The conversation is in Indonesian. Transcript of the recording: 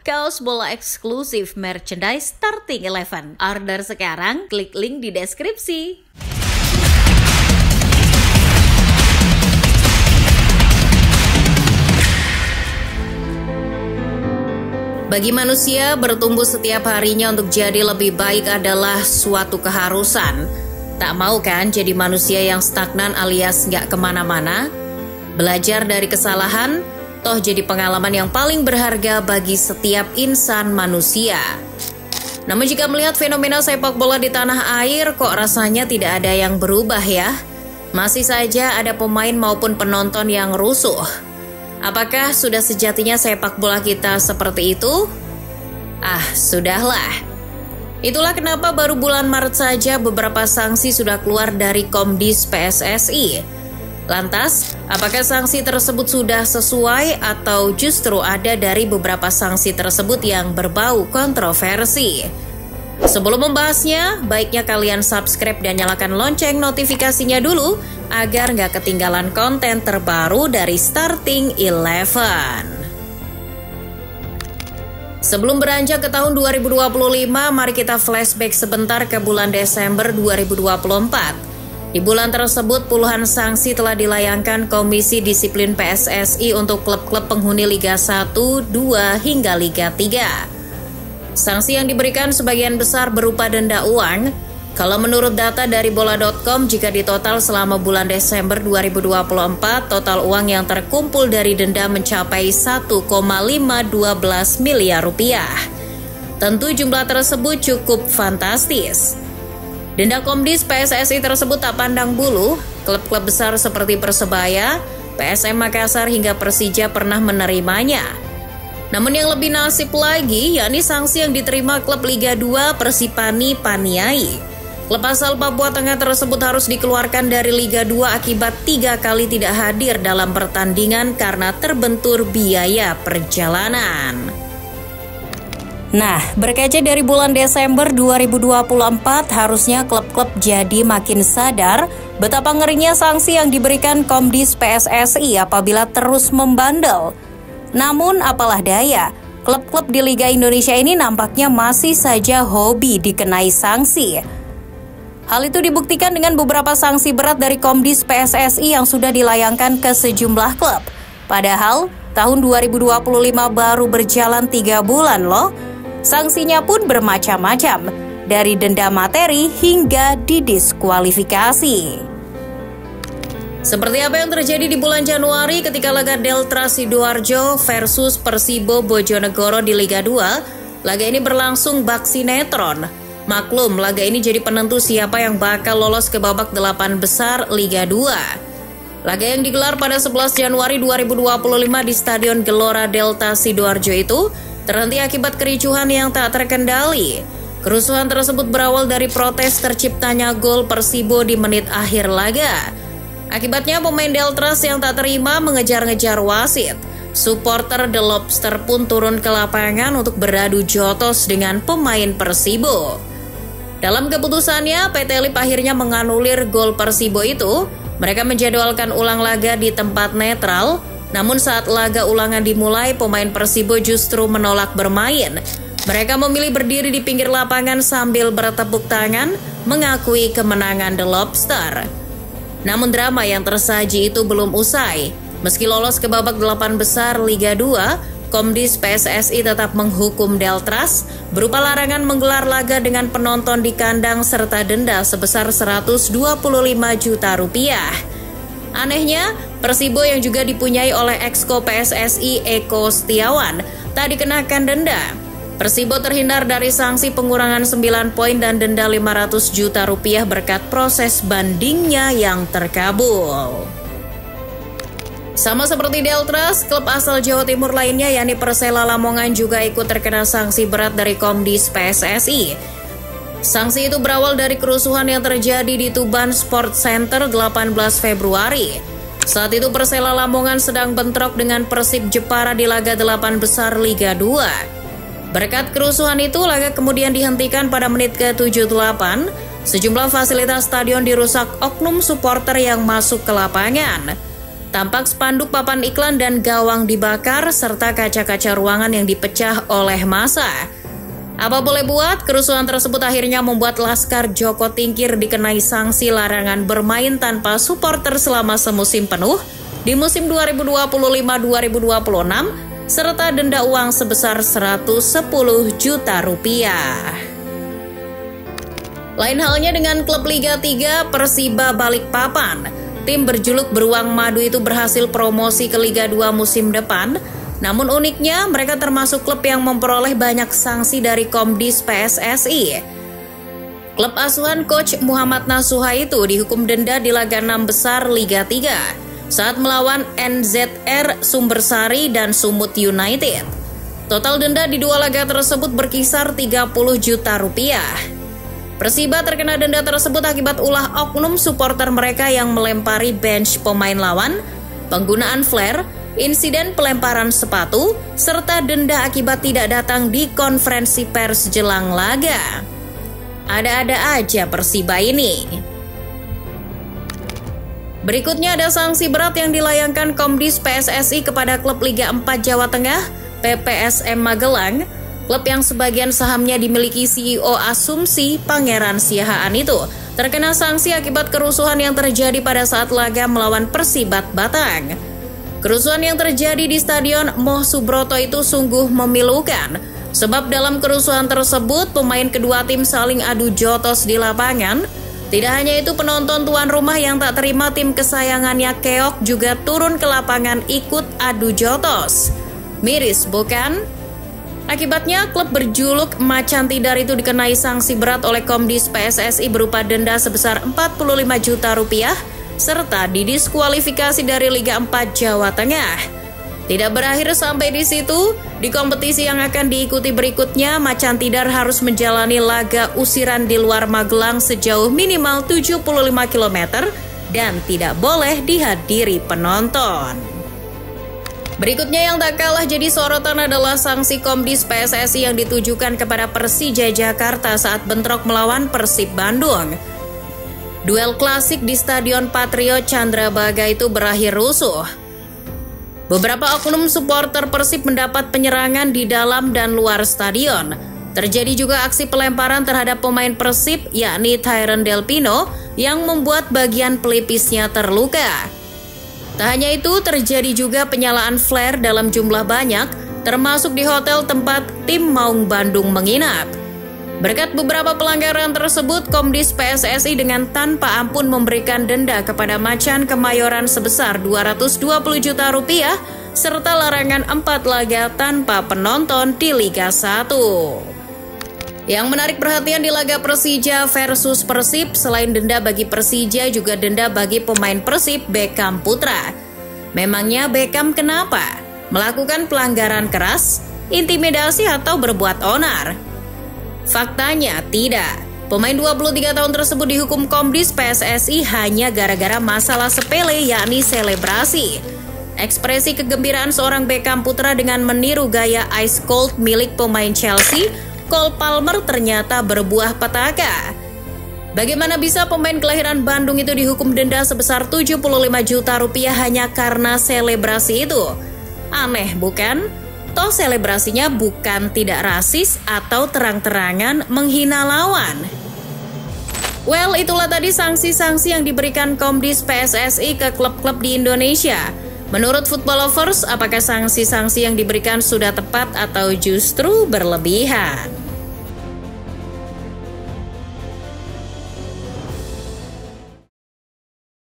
Kaos bola eksklusif merchandise Starting 11. Order sekarang, klik link di deskripsi. Bagi manusia, bertumbuh setiap harinya untuk jadi lebih baik adalah suatu keharusan. Tak mau kan jadi manusia yang stagnan alias nggak kemana-mana? Belajar dari kesalahan, toh jadi pengalaman yang paling berharga bagi setiap insan manusia. Namun jika melihat fenomena sepak bola di tanah air, kok rasanya tidak ada yang berubah ya? Masih saja ada pemain maupun penonton yang rusuh. Apakah sudah sejatinya sepak bola kita seperti itu? Sudahlah. Itulah kenapa baru bulan Maret saja beberapa sanksi sudah keluar dari Komdis PSSI. Lantas, apakah sanksi tersebut sudah sesuai atau justru ada dari beberapa sanksi tersebut yang berbau kontroversi? Sebelum membahasnya, baiknya kalian subscribe dan nyalakan lonceng notifikasinya dulu agar nggak ketinggalan konten terbaru dari Starting 11. Sebelum beranjak ke tahun 2025, mari kita flashback sebentar ke bulan Desember 2024. Di bulan tersebut, puluhan sanksi telah dilayangkan Komisi Disiplin PSSI untuk klub-klub penghuni Liga 1, 2, hingga Liga 3. Sanksi yang diberikan sebagian besar berupa denda uang. Kalau menurut data dari bola.com, jika ditotal selama bulan Desember 2024, total uang yang terkumpul dari denda mencapai 1,512 miliar rupiah. Tentu jumlah tersebut cukup fantastis. Denda Komdis PSSI tersebut tak pandang bulu, klub-klub besar seperti Persebaya, PSM Makassar hingga Persija pernah menerimanya. Namun yang lebih nasib lagi, yakni sanksi yang diterima klub Liga 2 Persipani Paniai. Klub asal Papua Tengah tersebut harus dikeluarkan dari Liga 2 akibat 3 kali tidak hadir dalam pertandingan karena terbentur biaya perjalanan. Nah, berkaca dari bulan Desember 2024, harusnya klub-klub jadi makin sadar betapa ngerinya sanksi yang diberikan Komdis PSSI apabila terus membandel. Namun apalah daya, klub-klub di Liga Indonesia ini nampaknya masih saja hobi dikenai sanksi. Hal itu dibuktikan dengan beberapa sanksi berat dari Komdis PSSI yang sudah dilayangkan ke sejumlah klub. Padahal, tahun 2025 baru berjalan 3 bulan loh. Sanksinya pun bermacam-macam, dari denda materi hingga didiskualifikasi. Seperti apa yang terjadi di bulan Januari ketika laga Delta Sidoarjo versus Persibo Bojonegoro di Liga 2, laga ini berlangsung bak sinetron. Maklum, laga ini jadi penentu siapa yang bakal lolos ke babak 8 besar Liga 2. Laga yang digelar pada 11 Januari 2025 di Stadion Gelora Delta Sidoarjo itu terhenti akibat kericuhan yang tak terkendali. Kerusuhan tersebut berawal dari protes terciptanya gol Persibo di menit akhir laga. Akibatnya pemain Deltras yang tak terima mengejar-ngejar wasit. Supporter The Lobster pun turun ke lapangan untuk beradu jotos dengan pemain Persibo. Dalam keputusannya, PT Lip akhirnya menganulir gol Persibo itu. Mereka menjadwalkan ulang laga di tempat netral. Namun saat laga ulangan dimulai, pemain Persibo justru menolak bermain. Mereka memilih berdiri di pinggir lapangan sambil bertepuk tangan, mengakui kemenangan The Lobster. Namun drama yang tersaji itu belum usai. Meski lolos ke babak 8 besar Liga 2, Komdis PSSI tetap menghukum Deltras berupa larangan menggelar laga dengan penonton di kandang serta denda sebesar 125 juta rupiah. Anehnya, Persibo yang juga dipunyai oleh Exco PSSI Eko Setiawan tak dikenakan denda. Persibo terhindar dari sanksi pengurangan 9 poin dan denda 500 juta rupiah berkat proses bandingnya yang terkabul. Sama seperti Deltras, klub asal Jawa Timur lainnya yakni Persela Lamongan juga ikut terkena sanksi berat dari Komdis PSSI. Sanksi itu berawal dari kerusuhan yang terjadi di Tuban Sport Center 18 Februari. Saat itu Persela Lamongan sedang bentrok dengan Persib Jepara di laga 8 besar Liga 2. Berkat kerusuhan itu, laga kemudian dihentikan pada menit ke-78. Sejumlah fasilitas stadion dirusak oknum supporter yang masuk ke lapangan. Tampak spanduk papan iklan dan gawang dibakar, serta kaca-kaca ruangan yang dipecah oleh massa. Apa boleh buat, kerusuhan tersebut akhirnya membuat Laskar Joko Tingkir dikenai sanksi larangan bermain tanpa supporter selama semusim penuh di musim 2025-2026, serta denda uang sebesar 110 juta rupiah. Lain halnya dengan klub Liga 3 Persiba Balikpapan. Tim berjuluk Beruang Madu itu berhasil promosi ke Liga 2 musim depan. Namun uniknya, mereka termasuk klub yang memperoleh banyak sanksi dari Komdis PSSI. Klub asuhan Coach Muhammad Nasuha itu dihukum denda di laga 6 besar Liga 3 saat melawan NZR Sumbersari dan Sumut United. Total denda di dua laga tersebut berkisar 30 juta rupiah. Persiba terkena denda tersebut akibat ulah oknum supporter mereka yang melempari bench pemain lawan, penggunaan flare, insiden pelemparan sepatu, serta denda akibat tidak datang di konferensi pers jelang laga. Ada-ada aja Persiba ini. Berikutnya ada sanksi berat yang dilayangkan Komdis PSSI kepada klub Liga 4 Jawa Tengah, PPSM Magelang, klub yang sebagian sahamnya dimiliki CEO Asumsi Pangeran Siahaan itu, terkena sanksi akibat kerusuhan yang terjadi pada saat laga melawan Persibat Batang. Kerusuhan yang terjadi di Stadion Moh Subroto itu sungguh memilukan, sebab dalam kerusuhan tersebut pemain kedua tim saling adu jotos di lapangan. Tidak hanya itu, penonton tuan rumah yang tak terima tim kesayangannya keok juga turun ke lapangan ikut adu jotos. Miris bukan? Akibatnya klub berjuluk Macan Tidar itu dikenai sanksi berat oleh Komdis PSSI berupa denda sebesar 45 juta rupiah serta didiskualifikasi dari Liga 4 Jawa Tengah. Tidak berakhir sampai di situ, di kompetisi yang akan diikuti berikutnya, Macan Tidar harus menjalani laga usiran di luar Magelang sejauh minimal 75 km dan tidak boleh dihadiri penonton. Berikutnya yang tak kalah jadi sorotan adalah sanksi Komdis PSSI yang ditujukan kepada Persija Jakarta saat bentrok melawan Persib Bandung. Duel klasik di Stadion Patriot Candrabaga itu berakhir rusuh. Beberapa oknum supporter Persib mendapat penyerangan di dalam dan luar stadion. Terjadi juga aksi pelemparan terhadap pemain Persib, yakni Tyron Delpino, yang membuat bagian pelipisnya terluka. Tak hanya itu, terjadi juga penyalaan flare dalam jumlah banyak, termasuk di hotel tempat tim Maung Bandung menginap. Berkat beberapa pelanggaran tersebut, Komdis PSSI dengan tanpa ampun memberikan denda kepada Macan Kemayoran sebesar 220 juta rupiah, serta larangan 4 laga tanpa penonton di Liga 1. Yang menarik perhatian di laga Persija versus Persib, selain denda bagi Persija juga denda bagi pemain Persib Beckham Putra. Memangnya Beckham kenapa? Melakukan pelanggaran keras, intimidasi atau berbuat onar? Faktanya tidak. Pemain 23 tahun tersebut dihukum Komdis PSSI hanya gara-gara masalah sepele, yakni selebrasi. Ekspresi kegembiraan seorang Beckham Putra dengan meniru gaya ice cold milik pemain Chelsea, Cole Palmer, ternyata berbuah petaka. Bagaimana bisa pemain kelahiran Bandung itu dihukum denda sebesar 75 juta rupiah hanya karena selebrasi itu? Aneh bukan? Toh selebrasinya bukan tidak rasis atau terang-terangan menghina lawan. Well, itulah tadi sanksi-sanksi yang diberikan Komdis PSSI ke klub-klub di Indonesia. Menurut Football Lovers, apakah sanksi-sanksi yang diberikan sudah tepat atau justru berlebihan?